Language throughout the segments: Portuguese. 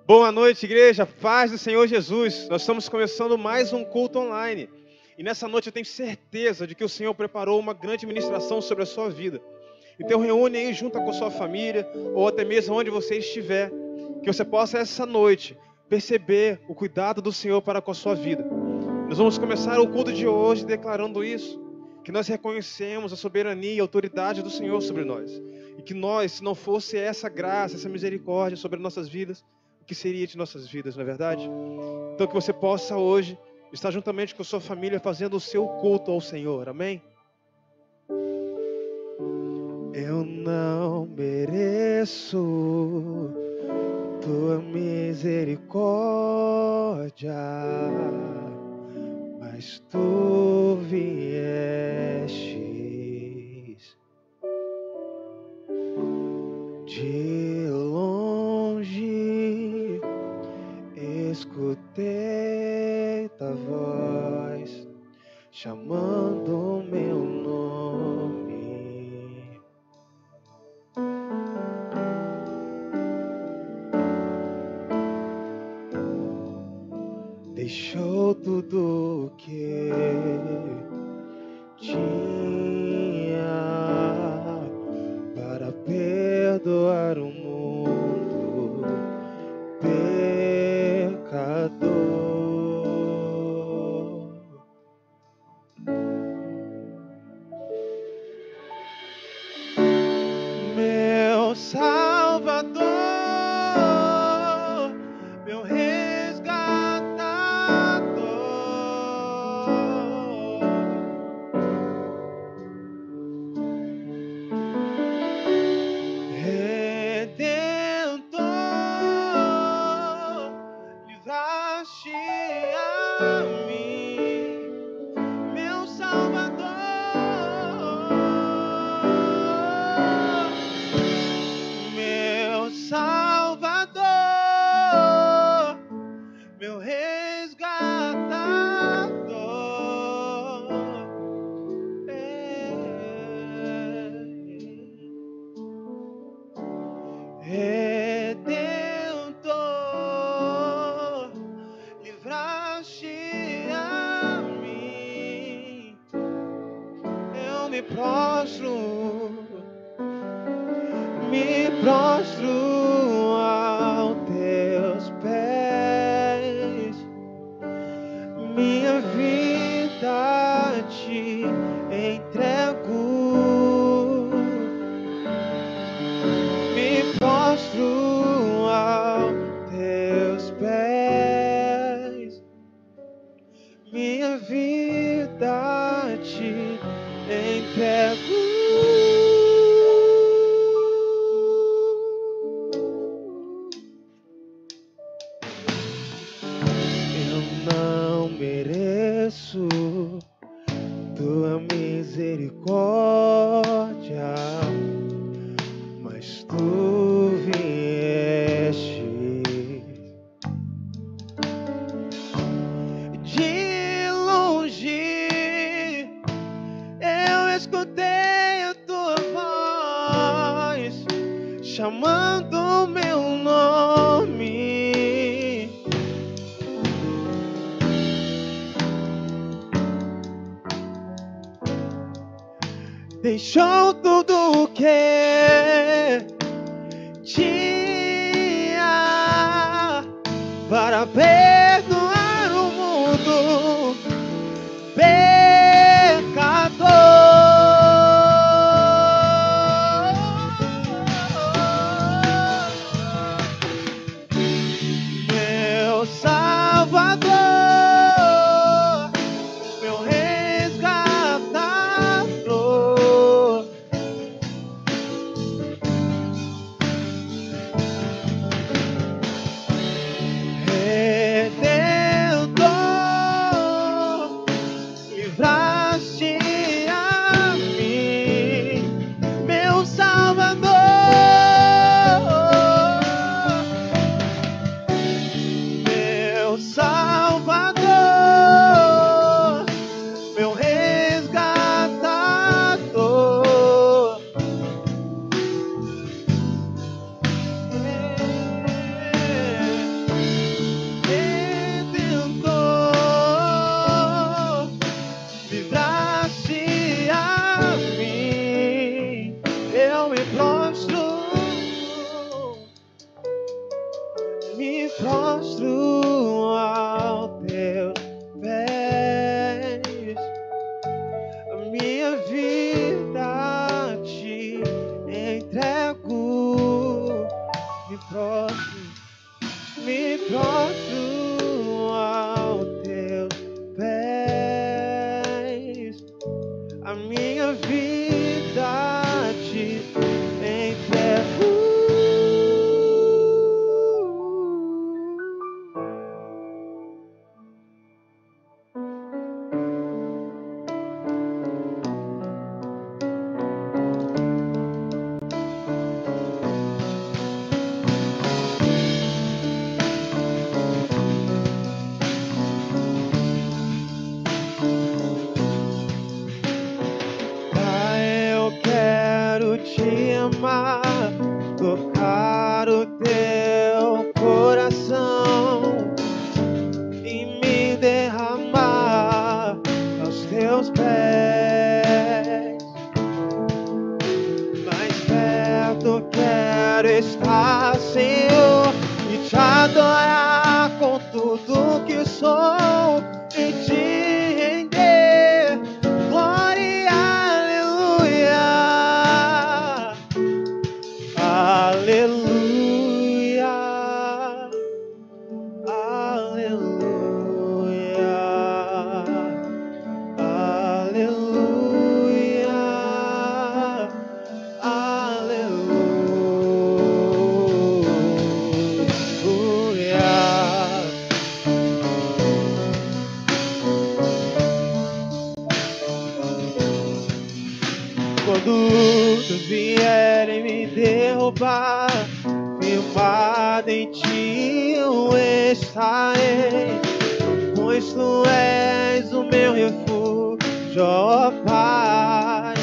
Boa noite, igreja, paz do Senhor Jesus. Nós estamos começando mais um culto online. E nessa noite eu tenho certeza de que o Senhor preparou uma grande ministração sobre a sua vida. Então reúne aí junto com a sua família, ou até mesmo onde você estiver, que você possa essa noite perceber o cuidado do Senhor para com a sua vida. Nós vamos começar o culto de hoje declarando isso, que nós reconhecemos a soberania e a autoridade do Senhor sobre nós. E que nós, se não fosse essa graça, essa misericórdia sobre nossas vidas, o que seria de nossas vidas, não é verdade? Então que você possa hoje estar juntamente com a sua família fazendo o seu culto ao Senhor, amém? Eu não mereço tua misericórdia, mas tu viestes de longe, escutei tua voz chamando meu nome. Deixou tudo que tinha para perdoar o mundo pecador. Meu Salvador, meu Redentor, livraste a mim. Eu me prostro aos teus pés. Minha vida te entrego. Me prostro aos teus pés. Minha vida te entrego. Eu não mereço tua misericórdia, mas tu vieste de longe. Eu escutei a tua voz chamando meu nome. Deixou tudo o que tinha para perdoar o mundo pecador. Meu Salvador, meu resgatador, aos teus pés. A minha vida te entrego. Me prostro aos teus pés. A minha vida te entrego. Te amar, tocar o teu coração e me derramar aos teus pés. Mais perto quero estar, Senhor, e te adorar com tudo que sou e te render glória, aleluia. Aleluia, aleluia, aleluia, aleluia. Quando vierem me derrubar, firmado em ti eu estarei, pois tu és o meu refúgio, ó Pai.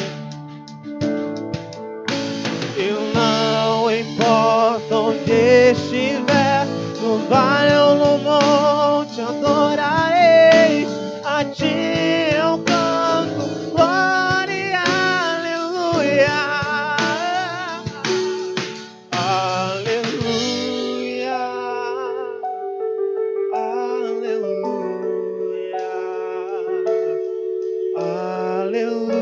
Eu não importa onde estiver, no vale ou no monte, adorarei a ti, eu canto glória, aleluia. Aleluia, aleluia, aleluia,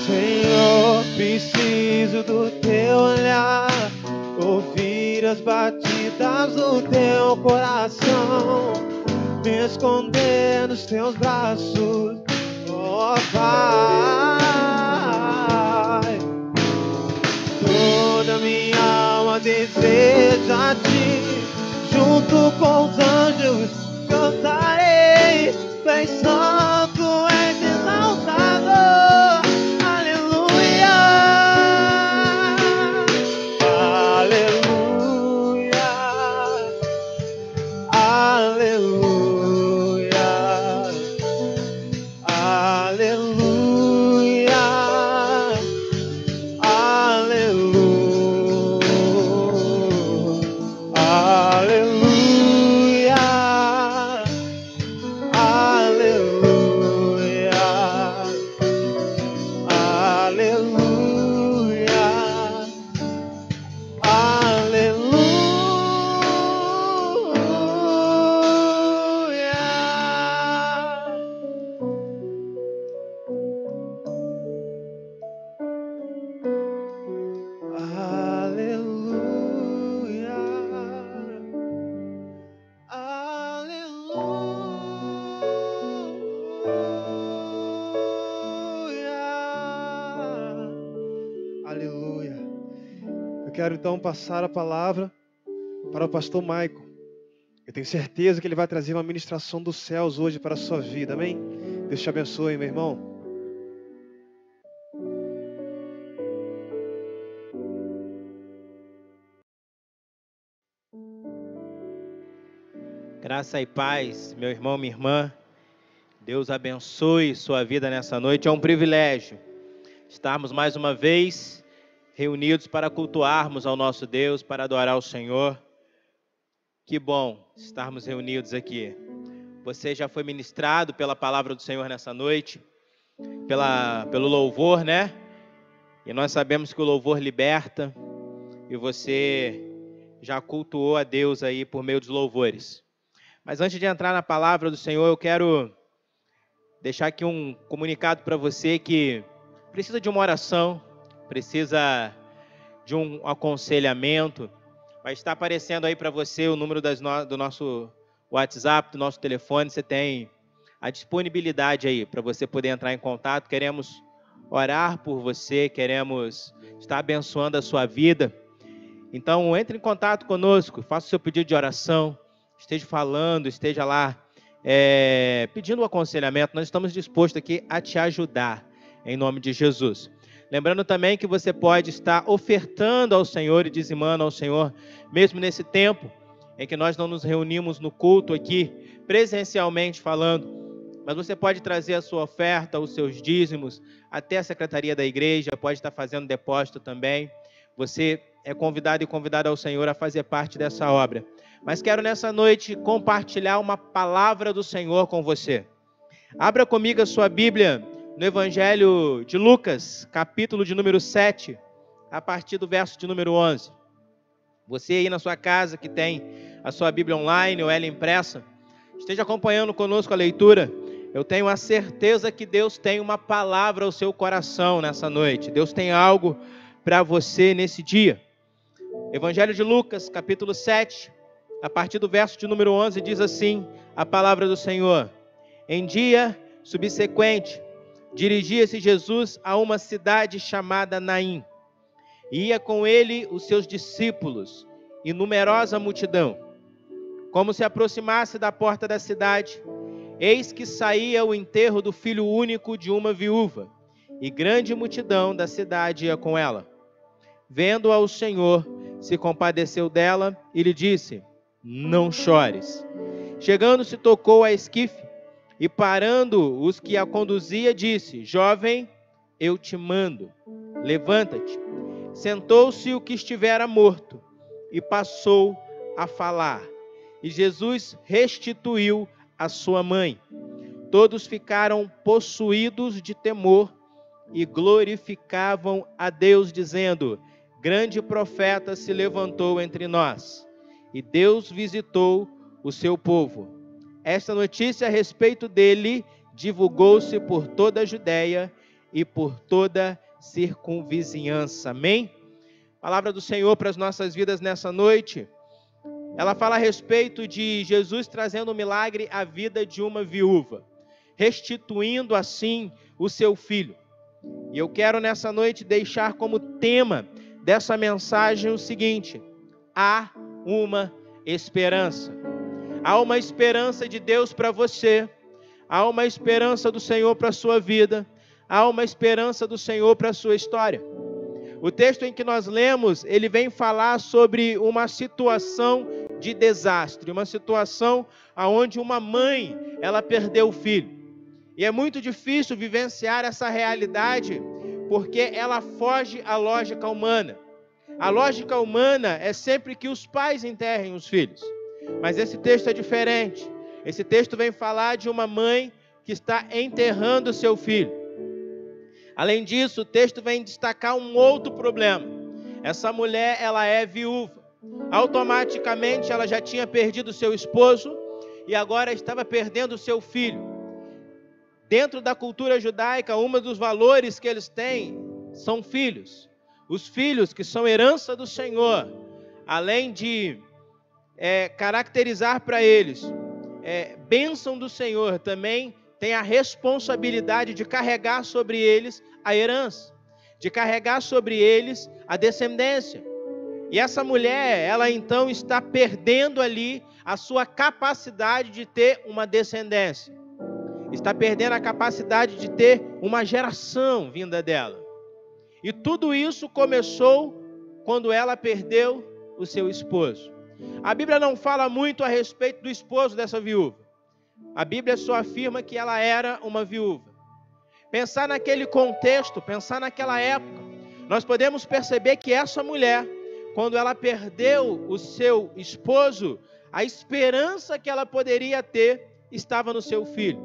Senhor, preciso do teu olhar, ouvir as batidas do teu coração, me esconder nos teus braços, ó Pai. Toda minha alma deseja ti, junto com os anjos cantarei, tu és santo, és exaltado. Aleluia, aleluia, aleluia, aleluia, aleluia, aleluia, aleluia, aleluia. Eu quero então passar a palavra para o pastor Maico. Eu tenho certeza que ele vai trazer uma ministração dos céus hoje para a sua vida, amém? Deus te abençoe, meu irmão. Graça e paz, meu irmão, minha irmã. Deus abençoe sua vida nessa noite. É um privilégio estarmos mais uma vez reunidos para cultuarmos ao nosso Deus, para adorar o Senhor. Que bom estarmos reunidos aqui. Você já foi ministrado pela palavra do Senhor nessa noite, pelo louvor, né? E nós sabemos que o louvor liberta, e você já cultuou a Deus aí por meio dos louvores. Mas antes de entrar na palavra do Senhor, eu quero deixar aqui um comunicado para você que precisa de uma oração, precisa de um aconselhamento. Vai estar aparecendo aí para você o número do nosso WhatsApp, do nosso telefone. Você tem a disponibilidade aí para você poder entrar em contato. Queremos orar por você, queremos estar abençoando a sua vida. Então, entre em contato conosco, faça o seu pedido de oração, esteja falando, esteja lá pedindo um aconselhamento. Nós estamos dispostos aqui a te ajudar, em nome de Jesus. Lembrando também que você pode estar ofertando ao Senhor e dizimando ao Senhor, mesmo nesse tempo em que nós não nos reunimos no culto aqui, presencialmente falando, mas você pode trazer a sua oferta, os seus dízimos, até a secretaria da igreja, pode estar fazendo depósito também. Você é convidado e convidada ao Senhor a fazer parte dessa obra. Mas quero nessa noite compartilhar uma palavra do Senhor com você. Abra comigo a sua Bíblia no Evangelho de Lucas, capítulo de número 7, a partir do verso de número 11. Você aí na sua casa que tem a sua Bíblia online ou ela impressa, esteja acompanhando conosco a leitura. Eu tenho a certeza que Deus tem uma palavra ao seu coração nessa noite. Deus tem algo para você nesse dia. Evangelho de Lucas, capítulo 7, a partir do verso de número 11, diz assim a palavra do Senhor. Em dia subsequente, dirigia-se Jesus a uma cidade chamada Naim. Ia com ele os seus discípulos e numerosa multidão. Como se aproximasse da porta da cidade, eis que saía o enterro do filho único de uma viúva, e grande multidão da cidade ia com ela. Vendo-a o Senhor, se compadeceu dela e lhe disse: não chores. Chegando-se, tocou a esquife, e parando os que a conduzia, disse: jovem, eu te mando, levanta-te. Sentou-se o que estivera morto, e passou a falar. E Jesus restituiu a sua mãe. Todos ficaram possuídos de temor e glorificavam a Deus, dizendo: grande profeta se levantou entre nós, e Deus visitou o seu povo. Esta notícia a respeito dele divulgou-se por toda a Judéia e por toda a circunvizinhança. Amém? Palavra do Senhor para as nossas vidas nessa noite. Ela fala a respeito de Jesus trazendo um milagre à vida de uma viúva, restituindo assim o seu filho. E eu quero nessa noite deixar como tema dessa mensagem o seguinte: há uma esperança. Há uma esperança de Deus para você. Há uma esperança do Senhor para a sua vida. Há uma esperança do Senhor para a sua história. O texto em que nós lemos, ele vem falar sobre uma situação de desastre, uma situação onde uma mãe, ela perdeu o filho. E é muito difícil vivenciar essa realidade, porque ela foge à lógica humana. A lógica humana é sempre que os pais enterrem os filhos. Mas esse texto é diferente. Esse texto vem falar de uma mãe que está enterrando seu filho. Além disso, o texto vem destacar um outro problema. Essa mulher, ela é viúva. Automaticamente, ela já tinha perdido seu esposo e agora estava perdendo seu filho. Dentro da cultura judaica, um dos valores que eles têm são filhos. Os filhos que são herança do Senhor, além de caracterizar para eles bênção do Senhor, também tem a responsabilidade de carregar sobre eles a herança, de carregar sobre eles a descendência. E essa mulher, ela então está perdendo ali a sua capacidade de ter uma descendência. Está perdendo a capacidade de ter uma geração vinda dela. E tudo isso começou quando ela perdeu o seu esposo. A Bíblia não fala muito a respeito do esposo dessa viúva. A Bíblia só afirma que ela era uma viúva. Pensar naquele contexto, pensar naquela época, nós podemos perceber que essa mulher, quando ela perdeu o seu esposo, a esperança que ela poderia ter estava no seu filho.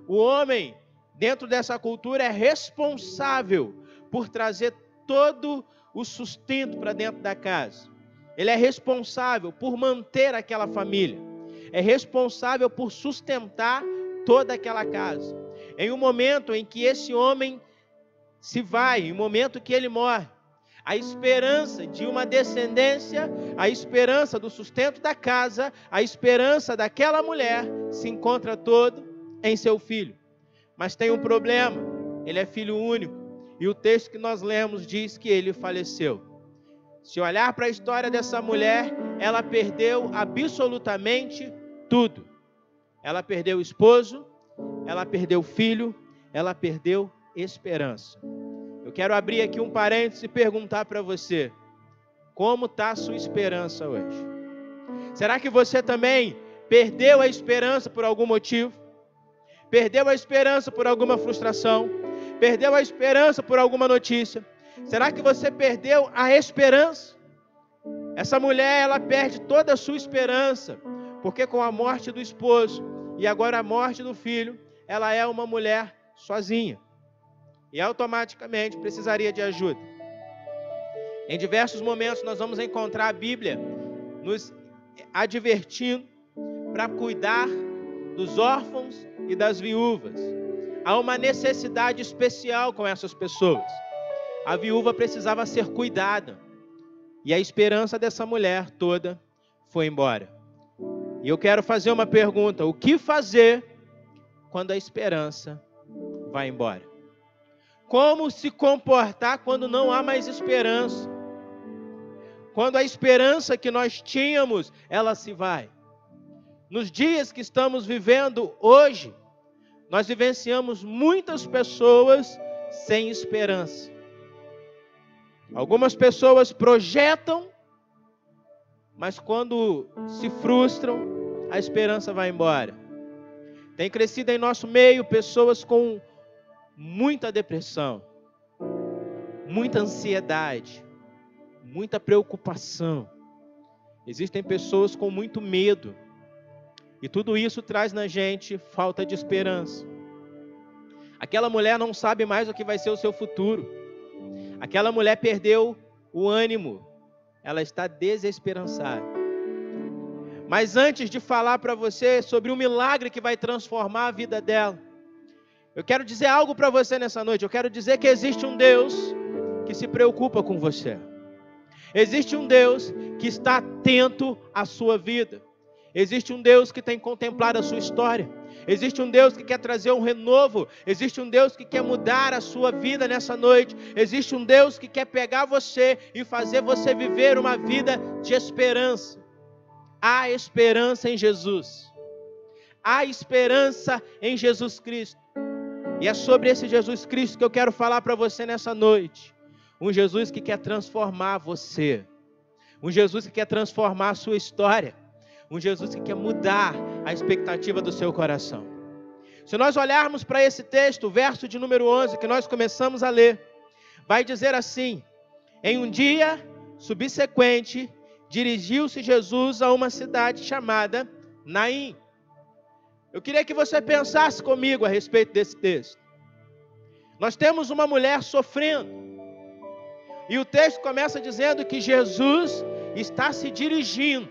O homem, dentro dessa cultura, é responsável por trazer todo o sustento para dentro da casa. Ele é responsável por manter aquela família. É responsável por sustentar toda aquela casa. Em um momento em que esse homem se vai, em um momento que ele morre, a esperança de uma descendência, a esperança do sustento da casa, a esperança daquela mulher se encontra todo em seu filho. Mas tem um problema, ele é filho único, e o texto que nós lemos diz que ele faleceu. Se olhar para a história dessa mulher, ela perdeu absolutamente tudo. Ela perdeu o esposo, ela perdeu o filho, ela perdeu esperança. Eu quero abrir aqui um parênteses e perguntar para você, como está a sua esperança hoje? Será que você também perdeu a esperança por algum motivo? Perdeu a esperança por alguma frustração? Perdeu a esperança por alguma notícia? Será que você perdeu a esperança? Essa mulher, ela perde toda a sua esperança, porque com a morte do esposo e agora a morte do filho, ela é uma mulher sozinha. E automaticamente precisaria de ajuda. Em diversos momentos nós vamos encontrar a Bíblia nos advertindo para cuidar dos órfãos e das viúvas. Há uma necessidade especial com essas pessoas. A viúva precisava ser cuidada. E a esperança dessa mulher toda foi embora. E eu quero fazer uma pergunta: o que fazer quando a esperança vai embora? Como se comportar quando não há mais esperança? Quando a esperança que nós tínhamos, ela se vai. Nos dias que estamos vivendo hoje, nós vivenciamos muitas pessoas sem esperança. Algumas pessoas projetam, mas quando se frustram, a esperança vai embora. Tem crescido em nosso meio pessoas com muita depressão, muita ansiedade, muita preocupação. Existem pessoas com muito medo. E tudo isso traz na gente falta de esperança. Aquela mulher não sabe mais o que vai ser o seu futuro. Aquela mulher perdeu o ânimo. Ela está desesperançada. Mas antes de falar para você sobre o milagre que vai transformar a vida dela, eu quero dizer algo para você nessa noite. Eu quero dizer que existe um Deus que se preocupa com você. Existe um Deus que está atento à sua vida. Existe um Deus que tem contemplado a sua história. Existe um Deus que quer trazer um renovo. Existe um Deus que quer mudar a sua vida nessa noite. Existe um Deus que quer pegar você e fazer você viver uma vida de esperança. Há esperança em Jesus. Há esperança em Jesus Cristo. E é sobre esse Jesus Cristo que eu quero falar para você nessa noite. Um Jesus que quer transformar você. Um Jesus que quer transformar a sua história. Um Jesus que quer mudar a expectativa do seu coração. Se nós olharmos para esse texto, o verso de número 11, que nós começamos a ler, vai dizer assim: em um dia subsequente, dirigiu-se Jesus a uma cidade chamada Naim. Eu queria que você pensasse comigo a respeito desse texto. Nós temos uma mulher sofrendo. E o texto começa dizendo que Jesus está se dirigindo.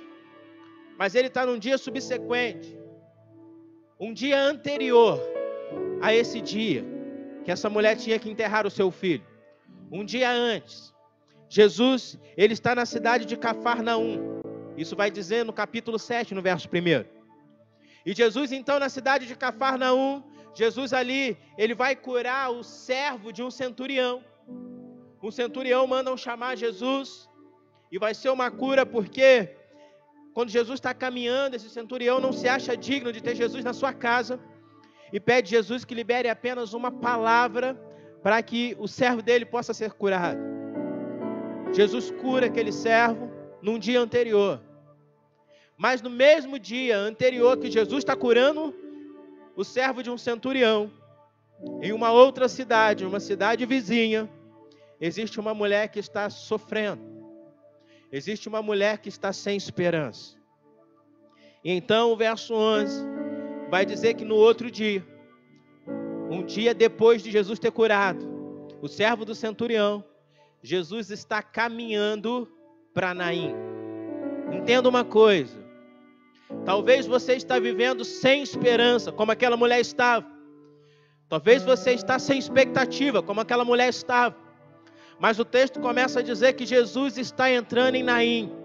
Mas ele está num dia subsequente. Um dia anterior a esse dia que essa mulher tinha que enterrar o seu filho. Um dia antes. Jesus, ele está na cidade de Cafarnaum. Isso vai dizer no capítulo 7, no verso 1. E Jesus, então, na cidade de Cafarnaum, Jesus ali, ele vai curar o servo de um centurião. Um centurião manda chamar Jesus. E vai ser uma cura porque, quando Jesus está caminhando, esse centurião não se acha digno de ter Jesus na sua casa. E pede Jesus que libere apenas uma palavra para que o servo dele possa ser curado. Jesus cura aquele servo num dia anterior. Mas no mesmo dia anterior que Jesus está curando o servo de um centurião, em uma outra cidade, uma cidade vizinha, existe uma mulher que está sofrendo. Existe uma mulher que está sem esperança. E então o verso 11 vai dizer que no outro dia, um dia depois de Jesus ter curado o servo do centurião, Jesus está caminhando para Naim. Entenda uma coisa. Talvez você está vivendo sem esperança, como aquela mulher estava. Talvez você está sem expectativa, como aquela mulher estava. Mas o texto começa a dizer que Jesus está entrando em Naim.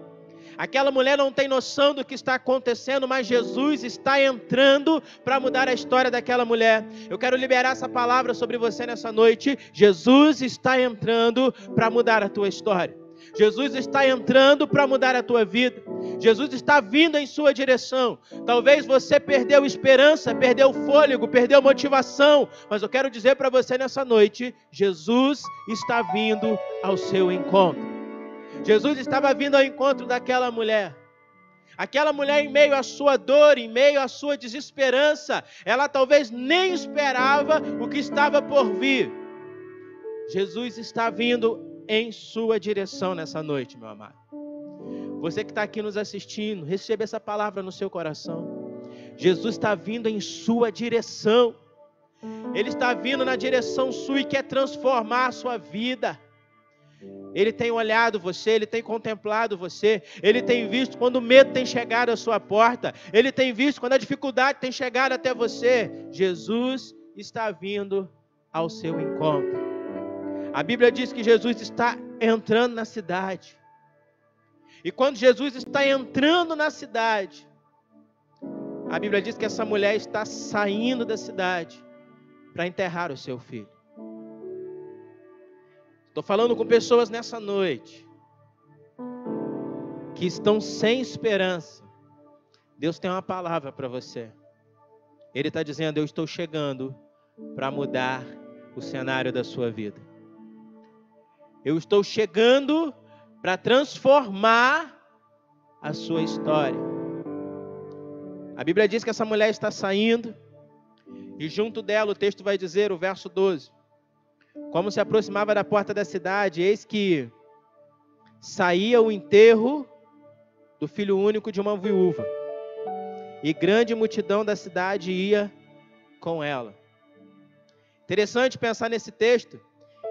Aquela mulher não tem noção do que está acontecendo, mas Jesus está entrando para mudar a história daquela mulher. Eu quero liberar essa palavra sobre você nessa noite. Jesus está entrando para mudar a tua história. Jesus está entrando para mudar a tua vida. Jesus está vindo em sua direção. Talvez você perdeu esperança, perdeu fôlego, perdeu motivação. Mas eu quero dizer para você nessa noite, Jesus está vindo ao seu encontro. Jesus estava vindo ao encontro daquela mulher. Aquela mulher, em meio à sua dor, em meio à sua desesperança, ela talvez nem esperava o que estava por vir. Jesus está vindo em sua direção nessa noite, meu amado. Você que está aqui nos assistindo, receba essa palavra no seu coração. Jesus está vindo em sua direção. Ele está vindo na direção sua e quer transformar a sua vida. Ele tem olhado você, Ele tem contemplado você, Ele tem visto quando o medo tem chegado à sua porta, Ele tem visto quando a dificuldade tem chegado até você. Jesus está vindo ao seu encontro. A Bíblia diz que Jesus está entrando na cidade. E quando Jesus está entrando na cidade, a Bíblia diz que essa mulher está saindo da cidade para enterrar o seu filho. Estou falando com pessoas nessa noite que estão sem esperança. Deus tem uma palavra para você. Ele está dizendo: eu estou chegando para mudar o cenário da sua vida. Eu estou chegando para transformar a sua história. A Bíblia diz que essa mulher está saindo e junto dela o texto vai dizer, o verso 12: como se aproximava da porta da cidade, eis que saía o enterro do filho único de uma viúva, e grande multidão da cidade ia com ela. Interessante pensar nesse texto,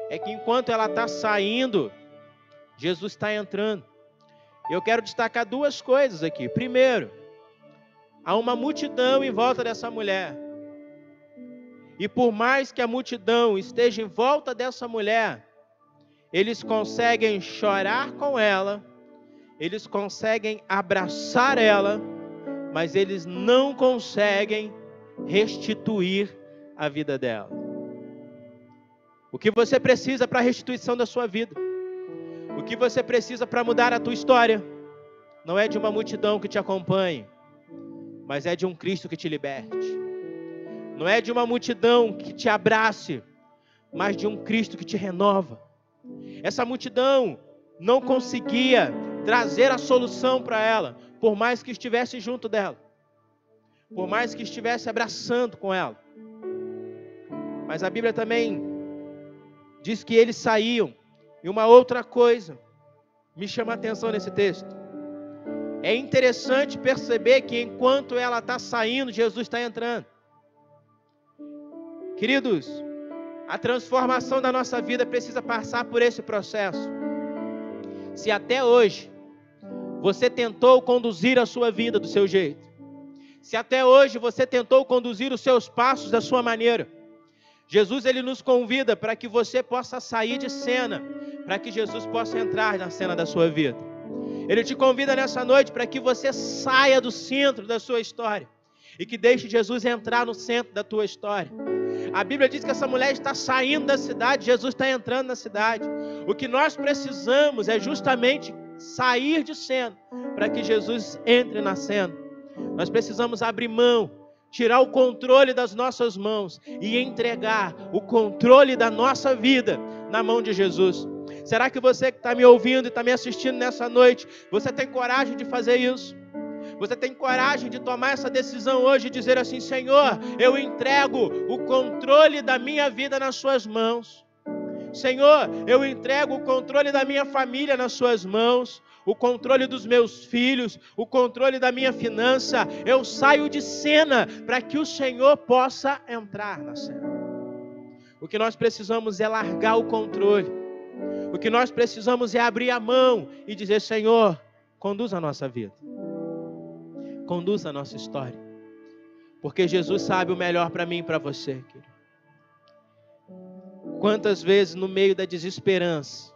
é que enquanto ela está saindo, Jesus está entrando. Eu quero destacar duas coisas aqui. Primeiro, há uma multidão em volta dessa mulher. E por mais que a multidão esteja em volta dessa mulher, eles conseguem chorar com ela, eles conseguem abraçar ela, mas eles não conseguem restituir a vida dela. O que você precisa para a restituição da sua vida, o que você precisa para mudar a tua história, não é de uma multidão que te acompanhe, mas é de um Cristo que te liberte. Não é de uma multidão que te abrace, mas de um Cristo que te renova. Essa multidão não conseguia trazer a solução para ela, por mais que estivesse junto dela, por mais que estivesse abraçando com ela. Mas a Bíblia também diz que eles saíam. E uma outra coisa me chama a atenção nesse texto. É interessante perceber que enquanto ela está saindo, Jesus está entrando. Queridos, a transformação da nossa vida precisa passar por esse processo. Se até hoje você tentou conduzir a sua vida do seu jeito, se até hoje você tentou conduzir os seus passos da sua maneira, Jesus, ele nos convida para que você possa sair de cena, para que Jesus possa entrar na cena da sua vida. Ele te convida nessa noite para que você saia do centro da sua história e que deixe Jesus entrar no centro da tua história. A Bíblia diz que essa mulher está saindo da cidade, Jesus está entrando na cidade. O que nós precisamos é justamente sair de cena para que Jesus entre na cena. Nós precisamos abrir mão, tirar o controle das nossas mãos e entregar o controle da nossa vida na mão de Jesus. Será que você que está me ouvindo e está me assistindo nessa noite, você tem coragem de fazer isso? Você tem coragem de tomar essa decisão hoje e dizer assim: Senhor, eu entrego o controle da minha vida nas suas mãos. Senhor, eu entrego o controle da minha família nas suas mãos, o controle dos meus filhos, o controle da minha finança. Eu saio de cena para que o Senhor possa entrar na cena. O que nós precisamos é largar o controle. O que nós precisamos é abrir a mão e dizer: Senhor, conduz a nossa vida. Conduz a nossa história. Porque Jesus sabe o melhor para mim e para você, querido. Quantas vezes no meio da desesperança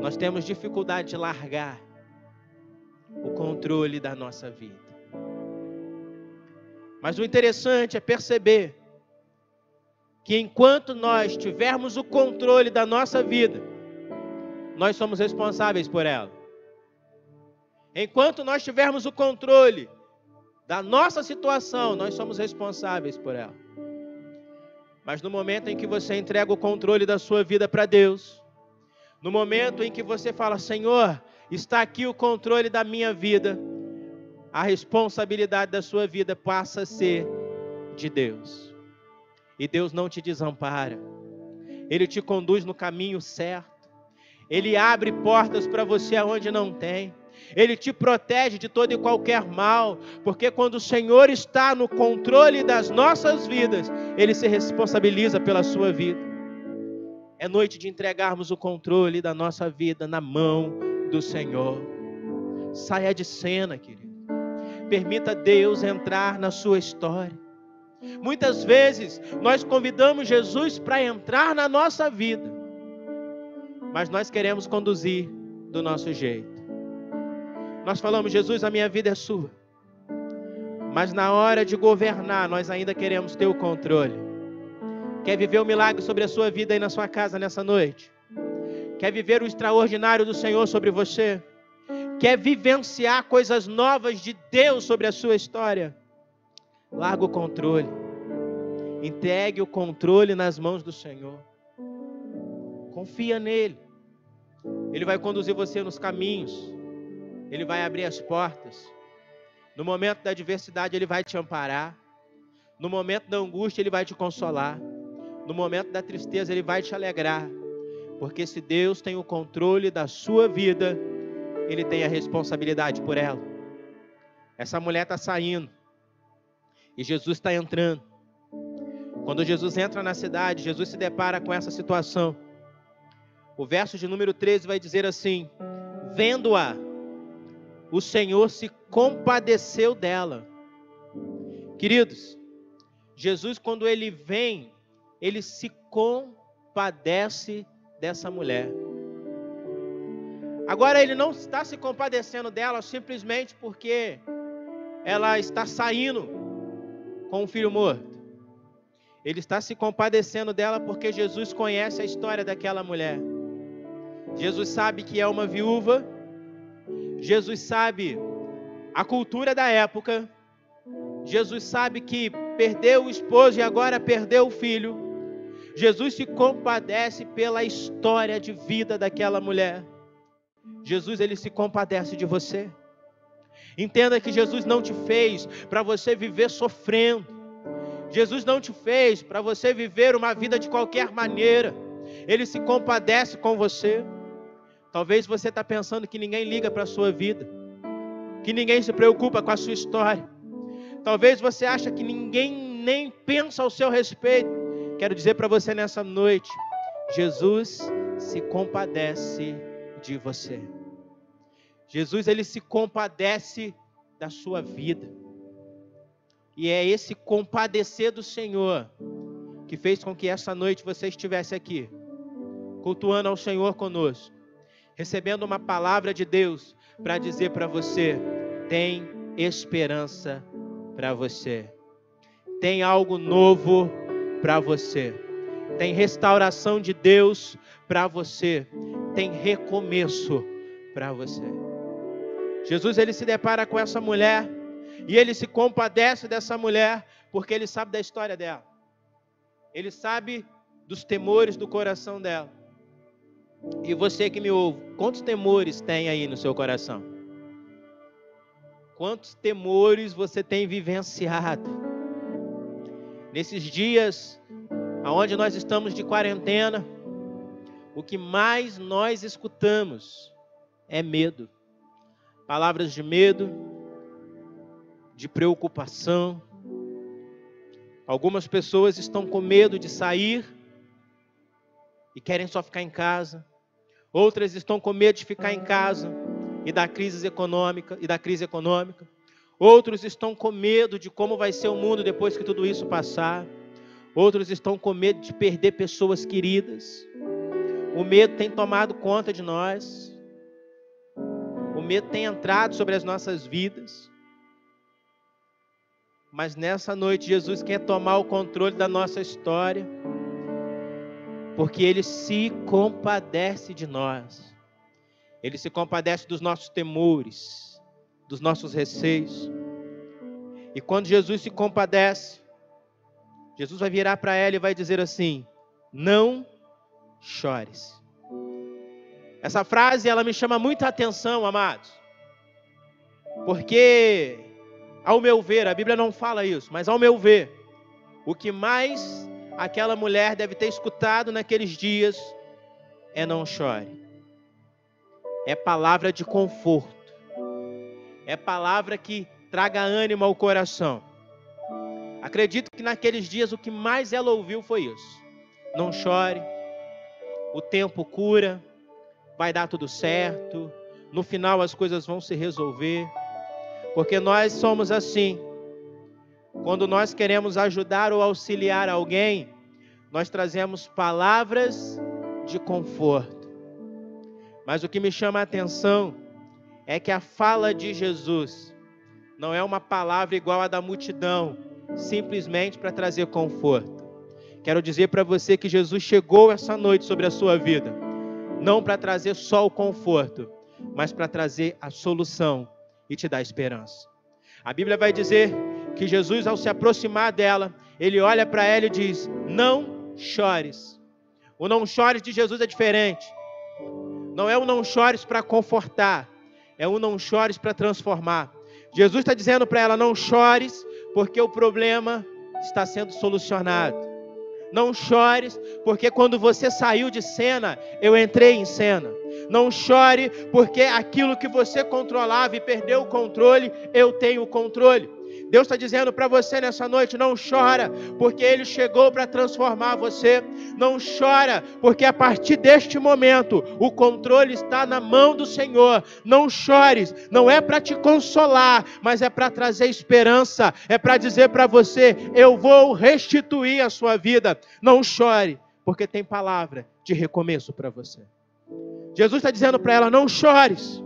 nós temos dificuldade de largar o controle da nossa vida. Mas o interessante é perceber que enquanto nós tivermos o controle da nossa vida, nós somos responsáveis por ela. Enquanto nós tivermos o controle da nossa situação, nós somos responsáveis por ela. Mas no momento em que você entrega o controle da sua vida para Deus, no momento em que você fala: Senhor, está aqui o controle da minha vida, a responsabilidade da sua vida passa a ser de Deus. E Deus não te desampara. Ele te conduz no caminho certo. Ele abre portas para você aonde não tem. Ele te protege de todo e qualquer mal, porque quando o Senhor está no controle das nossas vidas, Ele se responsabiliza pela sua vida. É noite de entregarmos o controle da nossa vida na mão do Senhor. Saia de cena, querido. Permita Deus entrar na sua história. Muitas vezes nós convidamos Jesus para entrar na nossa vida, mas nós queremos conduzir do nosso jeito. Nós falamos: Jesus, a minha vida é sua. Mas na hora de governar, nós ainda queremos ter o controle. Quer viver o milagre sobre a sua vida aí na sua casa nessa noite? Quer viver o extraordinário do Senhor sobre você? Quer vivenciar coisas novas de Deus sobre a sua história? Larga o controle. Entregue o controle nas mãos do Senhor. Confia nele. Ele vai conduzir você nos caminhos. Ele vai abrir as portas. No momento da adversidade, Ele vai te amparar. No momento da angústia, Ele vai te consolar. No momento da tristeza, Ele vai te alegrar. Porque se Deus tem o controle da sua vida, Ele tem a responsabilidade por ela. Essa mulher está saindo e Jesus está entrando. Quando Jesus entra na cidade, Jesus se depara com essa situação. O verso de número 13 vai dizer assim: vendo-a, o Senhor se compadeceu dela. Queridos, Jesus, quando Ele vem, Ele se compadece dessa mulher. Agora, Ele não está se compadecendo dela simplesmente porque ela está saindo com um filho morto. Ele está se compadecendo dela porque Jesus conhece a história daquela mulher. Jesus sabe que é uma viúva. Jesus sabe a cultura da época. Jesus sabe que perdeu o esposo e agora perdeu o filho. Jesus se compadece pela história de vida daquela mulher. Jesus, Ele se compadece de você. Entenda que Jesus não te fez para você viver sofrendo. Jesus não te fez para você viver uma vida de qualquer maneira. Ele se compadece com você. Talvez você está pensando que ninguém liga para a sua vida, que ninguém se preocupa com a sua história. Talvez você ache que ninguém nem pensa ao seu respeito. Quero dizer para você nessa noite: Jesus se compadece de você. Jesus, Ele se compadece da sua vida. E é esse compadecer do Senhor que fez com que essa noite você estivesse aqui, cultuando ao Senhor conosco, recebendo uma palavra de Deus para dizer para você: tem esperança para você. Tem algo novo para você. Tem restauração de Deus para você. Tem recomeço para você. Jesus, Ele se depara com essa mulher e Ele se compadece dessa mulher porque Ele sabe da história dela. Ele sabe dos temores do coração dela. E você que me ouve, quantos temores tem aí no seu coração? Quantos temores você tem vivenciado? Nesses dias aonde nós estamos de quarentena, o que mais nós escutamos é medo. Palavras de medo, de preocupação. Algumas pessoas estão com medo de sair e querem só ficar em casa. Outras estão com medo de ficar em casa e da crise econômica. Outros estão com medo de como vai ser o mundo depois que tudo isso passar. Outros estão com medo de perder pessoas queridas. O medo tem tomado conta de nós. O medo tem entrado sobre as nossas vidas. Mas nessa noite Jesus quer tomar o controle da nossa história, porque Ele se compadece de nós. Ele se compadece dos nossos temores, dos nossos receios. E quando Jesus se compadece, Jesus vai virar para ela e vai dizer assim: não chores. Essa frase, ela me chama muita atenção, amados. Porque, ao meu ver, a Bíblia não fala isso, mas ao meu ver, o que mais aquela mulher deve ter escutado naqueles dias é não chore. É palavra de conforto. É palavra que traga ânimo ao coração. Acredito que naqueles dias o que mais ela ouviu foi isso. Não chore, o tempo cura, vai dar tudo certo, no final as coisas vão se resolver. Porque nós somos assim. Quando nós queremos ajudar ou auxiliar alguém, nós trazemos palavras de conforto. Mas o que me chama a atenção é que a fala de Jesus não é uma palavra igual à da multidão, simplesmente para trazer conforto. Quero dizer para você que Jesus chegou essa noite sobre a sua vida, não para trazer só o conforto, mas para trazer a solução e te dar esperança. A Bíblia vai dizer que Jesus, ao se aproximar dela, ele olha para ela e diz: não chores. O não chores de Jesus é diferente. Não é o não chores para confortar, é o não chores para transformar. Jesus está dizendo para ela: não chores, porque o problema está sendo solucionado. Não chores, porque quando você saiu de cena, eu entrei em cena. Não chore, porque aquilo que você controlava e perdeu o controle, eu tenho o controle. Deus está dizendo para você nessa noite: não chora, porque Ele chegou para transformar você. Não chora, porque a partir deste momento, o controle está na mão do Senhor. Não chores, não é para te consolar, mas é para trazer esperança. É para dizer para você: eu vou restituir a sua vida. Não chore, porque tem palavra de recomeço para você. Jesus está dizendo para ela: não chores.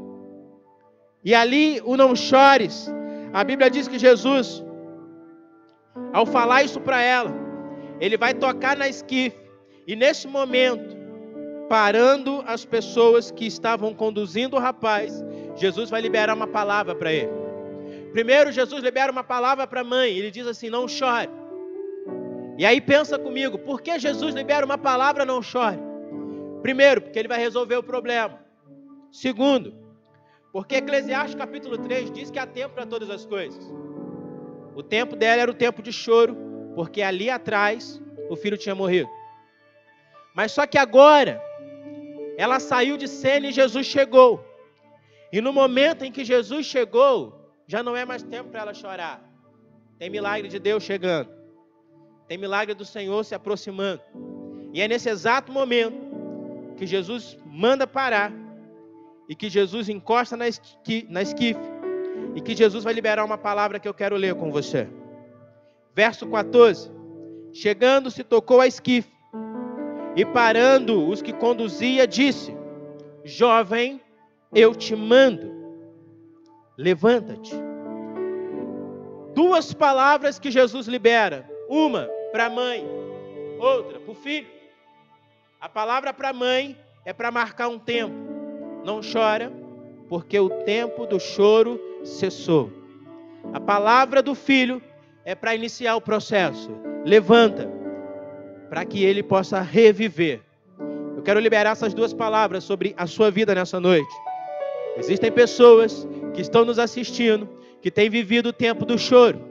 E ali o não chores, a Bíblia diz que Jesus, ao falar isso para ela, ele vai tocar na esquife. E nesse momento, parando as pessoas que estavam conduzindo o rapaz, Jesus vai liberar uma palavra para ele. Primeiro, Jesus libera uma palavra para a mãe. Ele diz assim: não chore. E aí pensa comigo, por que Jesus libera uma palavra: não chore? Primeiro, porque ele vai resolver o problema. Segundo, porque Eclesiastes capítulo 3 diz que há tempo para todas as coisas. O tempo dela era o tempo de choro, porque ali atrás o filho tinha morrido. Mas só que agora, ela saiu de cena e Jesus chegou. E no momento em que Jesus chegou, já não é mais tempo para ela chorar. Tem milagre de Deus chegando. Tem milagre do Senhor se aproximando. E é nesse exato momento que Jesus manda parar. E que Jesus encosta na esquife. E que Jesus vai liberar uma palavra que eu quero ler com você. Verso 14. Chegando, se tocou a esquife. E parando os que conduzia, disse: jovem, eu te mando, levanta-te. Duas palavras que Jesus libera. Uma para a mãe, outra para o filho. A palavra para a mãe é para marcar um tempo. Não chora, porque o tempo do choro cessou. A palavra do filho é para iniciar o processo. Levanta, para que ele possa reviver. Eu quero liberar essas duas palavras sobre a sua vida nessa noite. Existem pessoas que estão nos assistindo, que têm vivido o tempo do choro,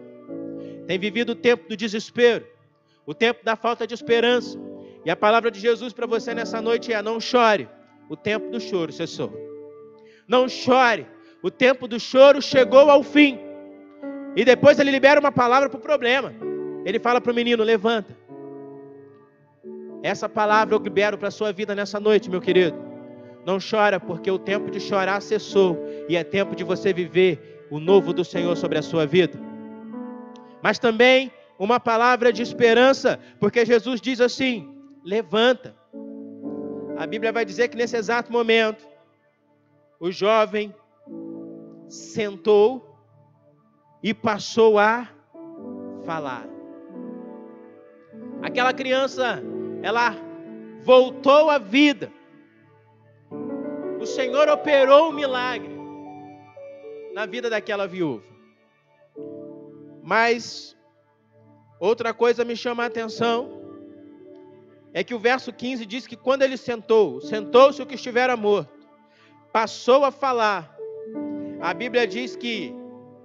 têm vivido o tempo do desespero, o tempo da falta de esperança. E a palavra de Jesus para você nessa noite é: não chore, o tempo do choro cessou. Não chore, o tempo do choro chegou ao fim. E depois ele libera uma palavra para o problema. Ele fala para o menino: levanta. Essa palavra eu libero para a sua vida nessa noite, meu querido. Não chora, porque o tempo de chorar cessou. E é tempo de você viver o novo do Senhor sobre a sua vida. Mas também uma palavra de esperança, porque Jesus diz assim: levanta. A Bíblia vai dizer que nesse exato momento, o jovem sentou e passou a falar. Aquela criança, ela voltou à vida. O Senhor operou um milagre na vida daquela viúva. Mas outra coisa me chama a atenção, é que o verso 15 diz que quando ele sentou-se o que estivera morto, passou a falar. A Bíblia diz que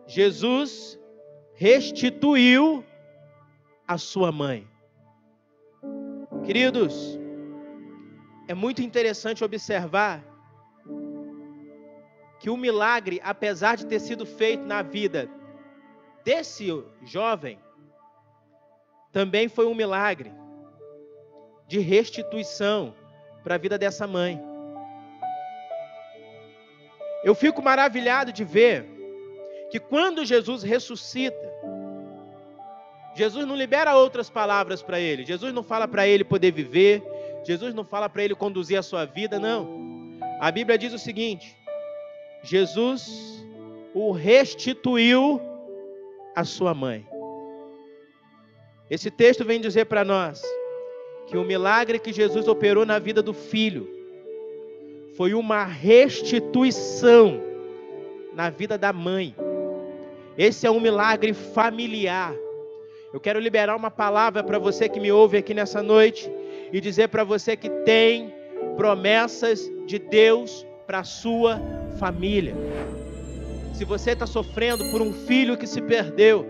Jesus restituiu a sua mãe. Queridos, é muito interessante observar que o milagre, apesar de ter sido feito na vida desse jovem, também foi um milagre de restituição para a vida dessa mãe. Eu fico maravilhado de ver que quando Jesus ressuscita, Jesus não libera outras palavras para ele. Jesus não fala para ele poder viver. Jesus não fala para ele conduzir a sua vida, não. A Bíblia diz o seguinte: Jesus o restituiu à sua mãe. Esse texto vem dizer para nós que o milagre que Jesus operou na vida do filho foi uma restituição na vida da mãe. Esse é um milagre familiar. Eu quero liberar uma palavra para você que me ouve aqui nessa noite e dizer para você que tem promessas de Deus para a sua família. Se você está sofrendo por um filho que se perdeu,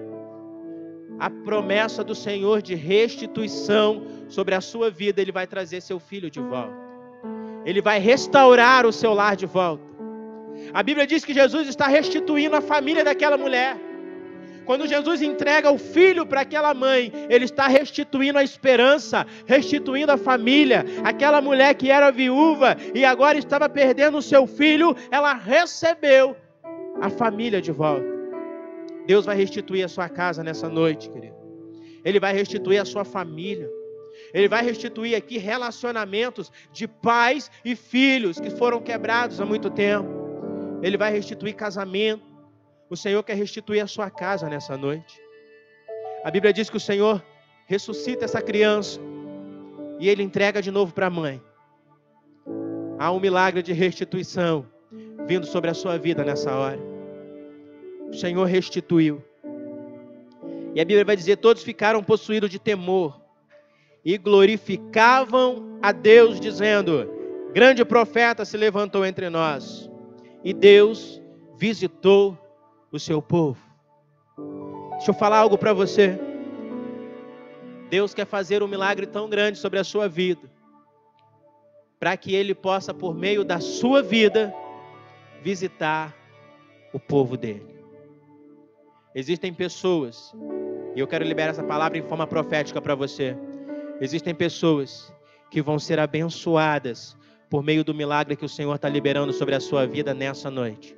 a promessa do Senhor de restituição sobre a sua vida, Ele vai trazer seu filho de volta. Ele vai restaurar o seu lar de volta. A Bíblia diz que Jesus está restituindo a família daquela mulher. Quando Jesus entrega o filho para aquela mãe, Ele está restituindo a esperança, restituindo a família. Aquela mulher que era viúva e agora estava perdendo o seu filho, ela recebeu a família de volta. Deus vai restituir a sua casa nessa noite, querido. Ele vai restituir a sua família. Ele vai restituir aqui relacionamentos de pais e filhos que foram quebrados há muito tempo. Ele vai restituir casamento. O Senhor quer restituir a sua casa nessa noite. A Bíblia diz que o Senhor ressuscita essa criança e Ele entrega de novo para a mãe. Há um milagre de restituição vindo sobre a sua vida nessa hora. O Senhor restituiu. E a Bíblia vai dizer: todos ficaram possuídos de temor e glorificavam a Deus, dizendo: grande profeta se levantou entre nós, e Deus visitou o seu povo. Deixa eu falar algo para você. Deus quer fazer um milagre tão grande sobre a sua vida, para que Ele possa, por meio da sua vida, visitar o povo dele. Existem pessoas, e eu quero liberar essa palavra em forma profética para você. Existem pessoas que vão ser abençoadas por meio do milagre que o Senhor está liberando sobre a sua vida nessa noite.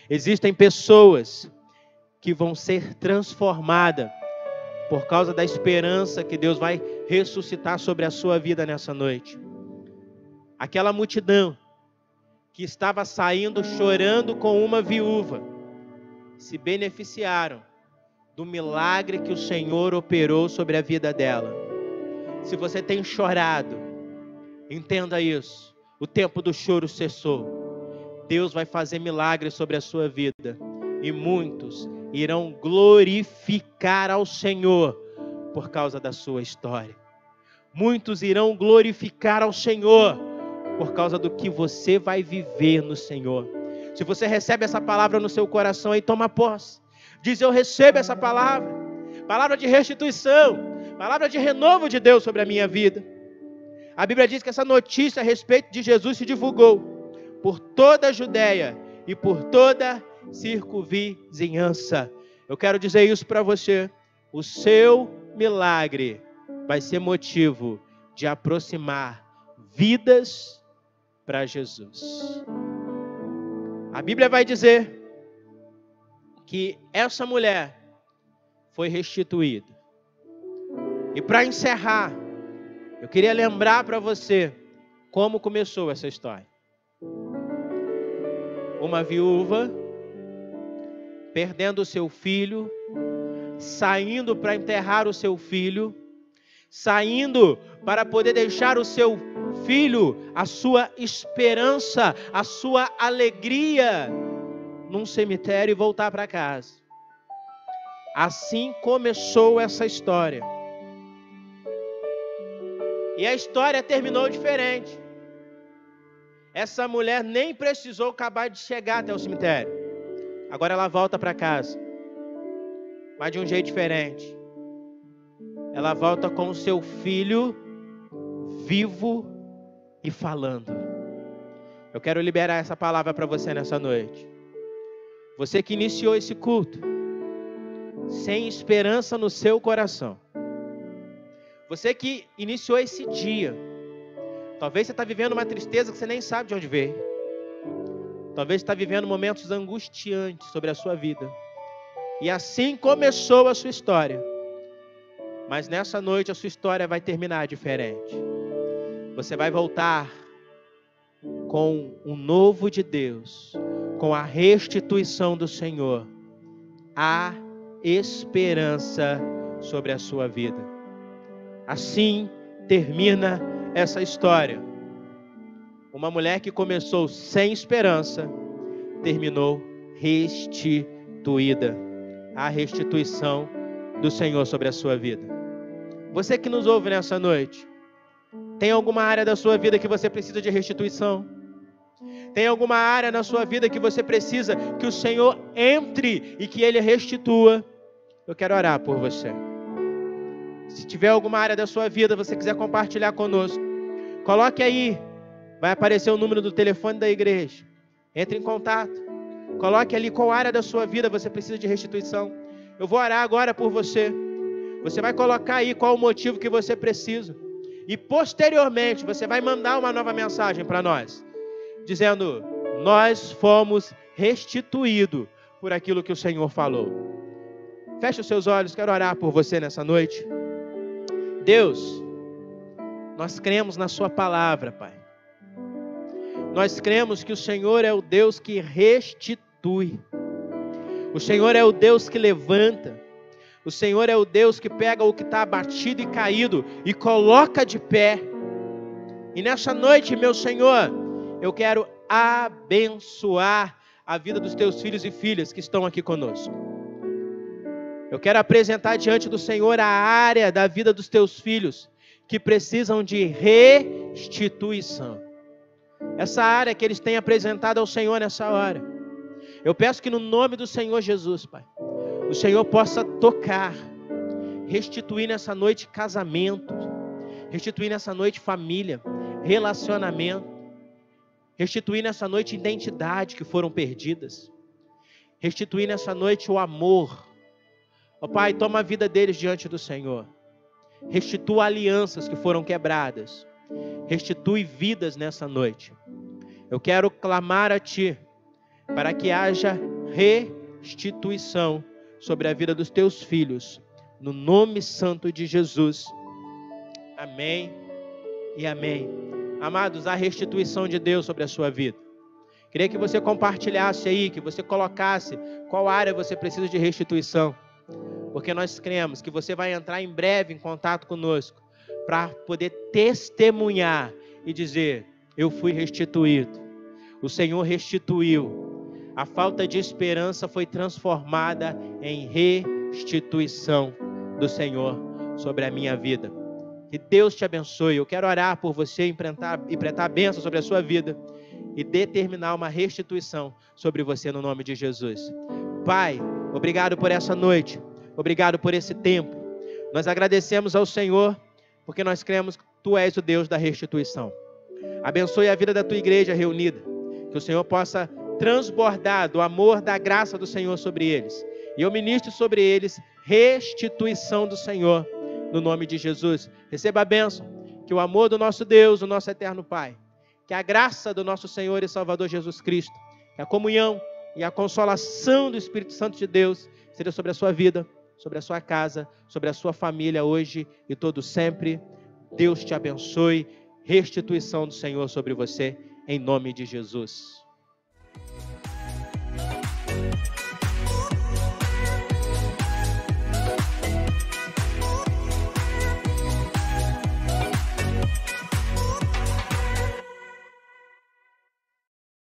Existem pessoas que vão ser transformadas por causa da esperança que Deus vai ressuscitar sobre a sua vida nessa noite. Aquela multidão que estava saindo chorando com uma viúva, se beneficiaram do milagre que o Senhor operou sobre a vida dela. Se você tem chorado, entenda isso. O tempo do choro cessou. Deus vai fazer milagres sobre a sua vida. E muitos irão glorificar ao Senhor por causa da sua história. Muitos irão glorificar ao Senhor por causa do que você vai viver no Senhor. Se você recebe essa palavra no seu coração, aí toma posse. Diz: eu recebo essa palavra. Palavra de restituição. palavra de renovo de Deus sobre a minha vida. A Bíblia diz que essa notícia a respeito de Jesus se divulgou por toda a Judéia e por toda a circunvizinhança. Eu quero dizer isso para você. O seu milagre vai ser motivo de aproximar vidas para Jesus. A Bíblia vai dizer que essa mulher foi restituída. E para encerrar, eu queria lembrar para você como começou essa história. Uma viúva perdendo o seu filho, saindo para enterrar o seu filho, saindo para poder deixar o seu filho, a sua esperança, a sua alegria num cemitério e voltar para casa. Assim começou essa história. E a história terminou diferente. Essa mulher nem precisou acabar de chegar até o cemitério. Agora ela volta para casa. Mas de um jeito diferente. Ela volta com o seu filho vivo e falando. Eu quero liberar essa palavra para você nessa noite. Você que iniciou esse culto sem esperança no seu coração. Você que iniciou esse dia. Talvez você está vivendo uma tristeza que você nem sabe de onde veio. Talvez você está vivendo momentos angustiantes sobre a sua vida. E assim começou a sua história. Mas nessa noite a sua história vai terminar diferente. Você vai voltar com o novo de Deus, com a restituição do Senhor. Há esperança sobre a sua vida. Assim termina essa história. Uma mulher que começou sem esperança, terminou restituída. A restituição do Senhor sobre a sua vida. Você que nos ouve nessa noite, tem alguma área da sua vida que você precisa de restituição? Tem alguma área na sua vida que você precisa que o Senhor entre e que Ele restitua? Eu quero orar por você. Se tiver alguma área da sua vida, você quiser compartilhar conosco, coloque aí, vai aparecer o número do telefone da igreja. Entre em contato. Coloque ali qual área da sua vida você precisa de restituição. Eu vou orar agora por você. Você vai colocar aí qual o motivo que você precisa. E posteriormente você vai mandar uma nova mensagem para nós. Dizendo, nós fomos restituídos por aquilo que o Senhor falou. Feche os seus olhos, quero orar por você nessa noite. Deus, nós cremos na sua palavra, Pai. Nós cremos que o Senhor é o Deus que restitui. O Senhor é o Deus que levanta. O Senhor é o Deus que pega o que está abatido e caído e coloca de pé. E nessa noite, meu Senhor, eu quero abençoar a vida dos teus filhos e filhas que estão aqui conosco. Eu quero apresentar diante do Senhor a área da vida dos teus filhos que precisam de restituição. Essa área que eles têm apresentado ao Senhor nessa hora. Eu peço que no nome do Senhor Jesus, Pai, o Senhor possa tocar, restituir nessa noite casamento, restituir nessa noite família, relacionamento, restituir nessa noite identidade que foram perdidas, restituir nessa noite o amor. Ó Pai, toma a vida deles diante do Senhor, restitua alianças que foram quebradas, restitui vidas nessa noite. Eu quero clamar a Ti, para que haja restituição sobre a vida dos Teus filhos, no nome santo de Jesus. Amém e amém. Amados, a restituição de Deus sobre a sua vida. Queria que você compartilhasse aí, que você colocasse qual área você precisa de restituição. Porque nós cremos que você vai entrar em breve em contato conosco, para poder testemunhar e dizer, eu fui restituído. O Senhor restituiu. A falta de esperança foi transformada em restituição do Senhor sobre a minha vida. Que Deus te abençoe. Eu quero orar por você e implantar bênção sobre a sua vida e determinar uma restituição sobre você no nome de Jesus. Pai, obrigado por essa noite. Obrigado por esse tempo. Nós agradecemos ao Senhor, porque nós cremos que Tu és o Deus da restituição. Abençoe a vida da Tua igreja reunida, que o Senhor possa transbordar do amor, da graça do Senhor sobre eles. E eu ministro sobre eles restituição do Senhor, no nome de Jesus. Receba a bênção, que o amor do nosso Deus, o nosso eterno Pai, que a graça do nosso Senhor e Salvador Jesus Cristo, que a comunhão e a consolação do Espírito Santo de Deus seja sobre a sua vida, sobre a sua casa, sobre a sua família hoje e todo sempre. Deus te abençoe. Restituição do Senhor sobre você, em nome de Jesus.